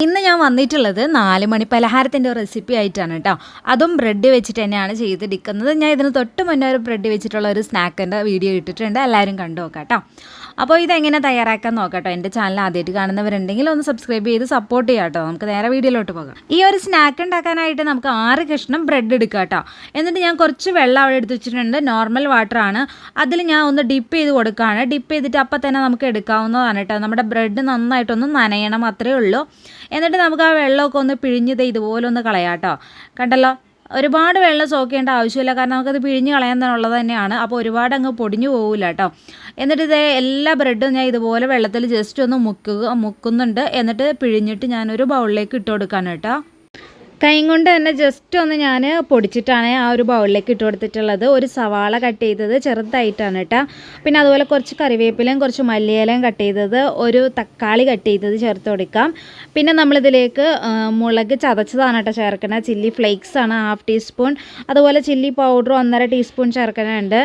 ഇന്ന് ഞാൻ വന്നിട്ടുള്ളത് 4 മണി പലഹാരത്തിൻ്റെ റെസിപ്പി ആയിട്ടാണ് കേട്ടോ. അതും ബ്രെഡ് വെച്ചിട്ട് തന്നെയാണ് ചെയ്തെടുക്കുന്നത്. ഞാൻ ഇതിന് തൊട്ട് മുന്നേ ഒരു ബ്രെഡ് വെച്ചിട്ടുള്ള ഒരു സ്നാക്കിൻ്റെ വീഡിയോ ഇട്ടിട്ടുണ്ട്, എല്ലാവരും കണ്ടു നോക്കാം കേട്ടോ. അപ്പോൾ ഇതെങ്ങനെ തയ്യാറാക്കാൻ നോക്കാം കേട്ടോ. എൻ്റെ ചാനൽ ആദ്യമായിട്ട് കാണുന്നവരുണ്ടെങ്കിൽ ഒന്ന് സബ്സ്ക്രൈബ് ചെയ്ത് സപ്പോർട്ട് ചെയ്യാം കേട്ടോ. നമുക്ക് നേരെ വീഡിയോയിലോട്ട് പോകാം. ഈ ഒരു സ്നാക്ക് ഉണ്ടാക്കാനായിട്ട് നമുക്ക് 6 കഷ്ണം ബ്രെഡ് എടുക്കാം കേട്ടോ. എന്നിട്ട് ഞാൻ കുറച്ച് വെള്ളം അവിടെ എടുത്ത് വെച്ചിട്ടുണ്ട്, നോർമൽ വാട്ടറാണ്. അതിൽ ഞാൻ ഒന്ന് ഡിപ്പ് ചെയ്ത് കൊടുക്കുകയാണ്. ഡിപ്പ് ചെയ്തിട്ട് അപ്പം തന്നെ നമുക്ക് എടുക്കാവുന്നതാണ് കേട്ടോ. നമ്മുടെ ബ്രെഡ് നന്നായിട്ടൊന്ന് നനയണം, അത്രയേ ഉള്ളൂ. എന്നിട്ട് നമുക്ക് ആ വെള്ളമൊക്കെ ഒന്ന് പിഴിഞ്ഞത് ഇതുപോലെ ഒന്ന് കളയാം കേട്ടോ. കണ്ടല്ലോ, ഒരുപാട് വെള്ളം സോക്ക് ചെയ്യേണ്ട ആവശ്യമില്ല, കാരണം നമുക്കത് പിഴിഞ്ഞ് കളയാൻ ഉള്ളത് തന്നെയാണ്. അപ്പോൾ ഒരുപാട് അങ്ങ് പൊടിഞ്ഞു പോകില്ല കേട്ടോ. എന്നിട്ട് ഇത് എല്ലാ ബ്രെഡും ഞാൻ ഇതുപോലെ വെള്ളത്തിൽ ജസ്റ്റ് ഒന്ന് മുക്കുന്നുണ്ട്. എന്നിട്ട് പിഴിഞ്ഞിട്ട് ഞാനൊരു ബൗളിലേക്ക് ഇട്ട് കൊടുക്കാണ് കേട്ടോ. കൈ കൊണ്ട് തന്നെ ജസ്റ്റ് ഒന്ന് ഞാൻ പൊടിച്ചിട്ടാണ് ആ ഒരു ബൗളിലേക്ക് ഇട്ട് കൊടുത്തിട്ടുള്ളത്. ഒരു സവാള കട്ട് ചെയ്തത് ചെറുതായിട്ടാണ് കേട്ടോ. പിന്നെ അതുപോലെ കുറച്ച് കറിവേപ്പിലയും കുറച്ച് മല്ലിയിലയും കട്ട് ചെയ്തത്, ഒരു തക്കാളി കട്ട് ചെയ്തത് ചേർത്ത് കൊടുക്കാം. പിന്നെ നമ്മളിതിലേക്ക് മുളക് ചതച്ചതാണ് കേട്ടോ ചേർക്കുന്നത്. ചില്ലി ഫ്ലേക്സ് ആണ് 1/2 ടീസ്പൂൺ. അതുപോലെ ചില്ലി പൗഡർ 1.5 ടീസ്പൂൺ ചേർക്കാനുണ്ട്.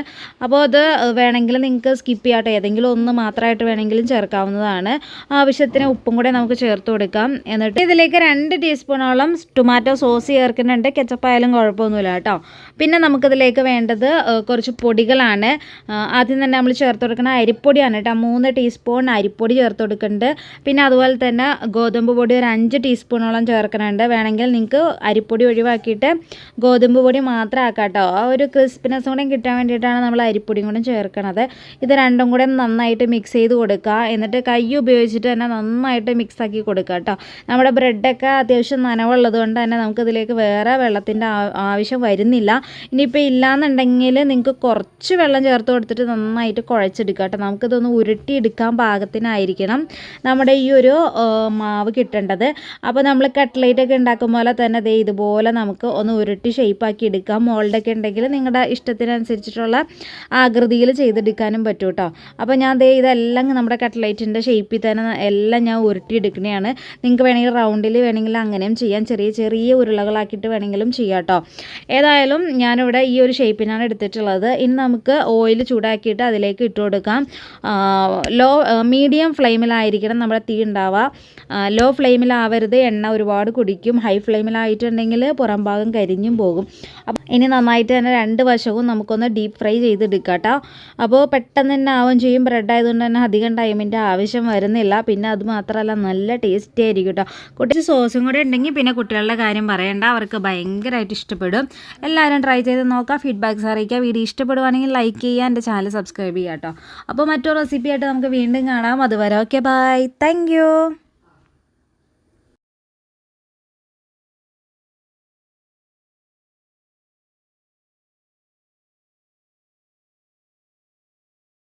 അപ്പോൾ അത് വേണമെങ്കിൽ നിങ്ങൾക്ക് സ്കിപ്പ് ചെയ്യാട്ടോ, ഏതെങ്കിലും ഒന്ന് മാത്രമായിട്ട് വേണമെങ്കിലും ചേർക്കാവുന്നതാണ്. ആവശ്യത്തിന് ഉപ്പും കൂടെ നമുക്ക് ചേർത്ത് കൊടുക്കാം. എന്നിട്ട് ഇതിലേക്ക് 2 ടീസ്പൂണോളം ടൊമാറ്റോ സോസ് ചേർക്കുന്നുണ്ട്. കെച്ചപ്പായാലും കുഴപ്പമൊന്നുമില്ല കേട്ടോ. പിന്നെ നമുക്കിതിലേക്ക് വേണ്ടത് കുറച്ച് പൊടികളാണ്. ആദ്യം തന്നെ നമ്മൾ ചേർത്ത് കൊടുക്കുന്ന അരിപ്പൊടിയാണ് കേട്ടോ. 3 ടീസ്പൂൺ അരിപ്പൊടി ചേർത്ത് കൊടുക്കുന്നുണ്ട്. പിന്നെ അതുപോലെ തന്നെ ഗോതമ്പ് പൊടി ഒരു 5 ടീസ്പൂണോളം ചേർക്കുന്നുണ്ട്. വേണമെങ്കിൽ നിങ്ങൾക്ക് അരിപ്പൊടി ഒഴിവാക്കിയിട്ട് ഗോതമ്പ് പൊടി മാത്രം ആക്കാം കേട്ടോ. ആ ഒരു ക്രിസ്പിനെസ് കൂടെ കിട്ടാൻ വേണ്ടിയിട്ടാണ് നമ്മൾ അരിപ്പൊടിയും കൂടെ ചേർക്കണത്. ഇത് രണ്ടും കൂടെ നന്നായിട്ട് മിക്സ് ചെയ്ത് കൊടുക്കുക. എന്നിട്ട് കൈ ഉപയോഗിച്ചിട്ട് തന്നെ നന്നായിട്ട് മിക്സാക്കി കൊടുക്കുക കേട്ടോ. നമ്മുടെ ബ്രെഡൊക്കെ അത്യാവശ്യം നനവുള്ളത് കൊണ്ട് തന്നെ നമുക്കിതിലേക്ക് വേറെ വെള്ളത്തിൻ്റെ ആവശ്യം വരുന്നില്ല. ഇനിയിപ്പോൾ ഇല്ലയെന്നുണ്ടെങ്കിൽ നിങ്ങൾക്ക് കുറച്ച് വെള്ളം ചേർത്ത് കൊടുത്തിട്ട് നന്നായിട്ട് കുഴച്ചെടുക്കുക കേട്ടോ. നമുക്കിതൊന്ന് ഉരുട്ടിയെടുക്കാൻ പാകത്തിനായിരിക്കണം നമ്മുടെ ഈ ഒരു മാവ് കിട്ടേണ്ടത്. അപ്പോൾ നമ്മൾ കട്ട്ലേറ്റൊക്കെ ഉണ്ടാക്കും പോലെ തന്നെ ദേ ഇതുപോലെ നമുക്ക് ഒന്ന് ഉരുട്ടി ഷേപ്പാക്കി എടുക്കാം. മോൾഡൊക്കെ ഉണ്ടെങ്കിൽ നിങ്ങളുടെ ഇഷ്ടത്തിനനുസരിച്ചിട്ടുള്ള ആകൃതിയിൽ ചെയ്തെടുക്കാനും പറ്റും കേട്ടോ. അപ്പോൾ ഞാൻ ദേ ഇതെല്ലാം നമ്മുടെ കട്ട്ലേറ്റിൻ്റെ ഷേപ്പിൽ തന്നെ എല്ലാം ഞാൻ ഉരുട്ടിയെടുക്കണതാണ്. നിങ്ങൾക്ക് വേണമെങ്കിൽ റൗണ്ടിൽ വേണമെങ്കിൽ അങ്ങനെയും ചെയ്യാം, ചെറിയ ഉരുളകളാക്കിയിട്ട് വേണമെങ്കിലും ചെയ്യാം കേട്ടോ. ഏതായാലും ഞാനിവിടെ ഈ ഒരു ഷേപ്പിനാണ് എടുത്തിട്ടുള്ളത്. ഇനി നമുക്ക് ഓയിൽ ചൂടാക്കിയിട്ട് അതിലേക്ക് ഇട്ട് കൊടുക്കാം. മീഡിയം ഫ്ലെയിമിലായിരിക്കണം നമ്മുടെ തീ ഉണ്ടാവുക. ലോ ഫ്ലെയിമിലാവരുത്, എണ്ണ ഒരുപാട് കുടിക്കും. ഹൈ ഫ്ലെയിമിലായിട്ടുണ്ടെങ്കിൽ പുറം ഭാഗം കരിഞ്ഞും പോകും. അപ്പം ഇനി നന്നായിട്ട് തന്നെ 2 വശവും നമുക്കൊന്ന് ഡീപ്പ് ഫ്രൈ ചെയ്തെടുക്കാം കേട്ടോ. അപ്പോൾ പെട്ടെന്ന് തന്നെ ആവുകയും ചെയ്യും. ബ്രെഡ് ആയതുകൊണ്ട് തന്നെ അധികം ടൈമിൻ്റെ ആവശ്യം വരുന്നില്ല. പിന്നെ അത് മാത്രമല്ല നല്ല ടേസ്റ്റി ആയിരിക്കും കേട്ടോ. കുറച്ച് സോസും കൂടെ ഉണ്ടെങ്കിൽ പിന്നെ കുട്ടികളുടെ കാര്യം പറയണ്ട, അവർക്ക് ഭയങ്കരമായിട്ട് ഇഷ്ടപ്പെടും. എല്ലാവരും ട്രൈ ചെയ്ത് നോക്കുക, ഫീഡ്ബാക്ക്സ് അറിയിക്കുക. വീഡിയോ ഇഷ്ടപ്പെടുവാണെങ്കിൽ ലൈക്ക് ചെയ്യുക, എൻ്റെ ചാനൽ സബ്സ്ക്രൈബ് ചെയ്യുക കേട്ടോ. അപ്പോൾ മറ്റൊരു റെസിപ്പി ആയിട്ട് നമുക്ക് വീണ്ടും കാണാം. അതുവരെ ഓക്കെ, ബൈ, താങ്ക് യു.